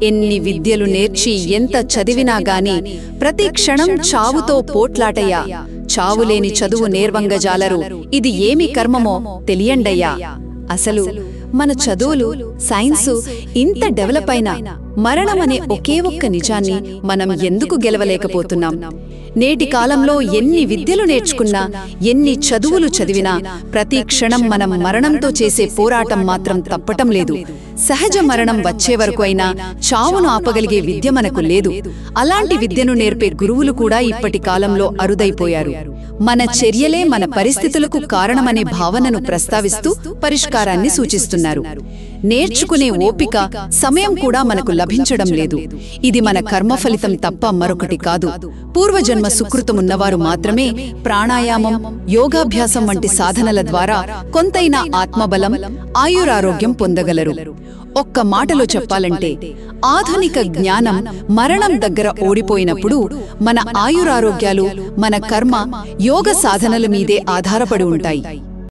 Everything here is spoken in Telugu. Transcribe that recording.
ఎన్ని విద్యలు నేర్చి ఎంత చదివినా గాని ప్రతి క్షణం చావుతో పోట్లాటయ్యా. చావులేని చదువు నేర్వంగజాలరు, ఇది ఏమి కర్మమో తెలియండయ్యా. అసలు మన చదువులు, సైన్సు ఇంత డెవలప్ అయినా మరణమనే ఒకే ఒక్క నిజాన్ని మనం ఎందుకు గెలవలేకపోతున్నాం? నేటి కాలంలో ఎన్ని విద్యలు నేర్చుకున్నా, ఎన్ని చదువులు చదివినా ప్రతి క్షణం మనం మరణంతో చేసే పోరాటం మాత్రం తప్పటం లేదు. సహజ మరణం వచ్చే వరకు అయినా చావును ఆపగలిగే విద్య మనకు లేదు. అలాంటి విద్యను నేర్పే గురువులు కూడా ఇప్పటి కాలంలో అరుదైపోయారు. మన చర్యలే మన పరిస్థితులకు కారణమనే భావనను ప్రస్తావిస్తూ పరిష్కారాన్ని సూచిస్తున్నారు. నేర్చుకునే ఓపిక, సమయం కూడా మనకు లభించడం లేదు. ఇది మన కర్మఫలితం తప్ప మరొకటి కాదు. పూర్వజన్మ సుకృతమున్నవారు మాత్రమే ప్రాణాయామం, యోగాభ్యాసం వంటి సాధనల ద్వారా కొంతైనా ఆత్మబలం, ఆయురారోగ్యం పొందగలరు. ఒక్క మాటలో చెప్పాలంటే ఆధునిక జ్ఞానం మరణం దగ్గర ఓడిపోయినప్పుడు మన ఆయురారోగ్యాలు, మన కర్మ, యోగ సాధనల మీదే ఆధారపడి ఉంటాయి.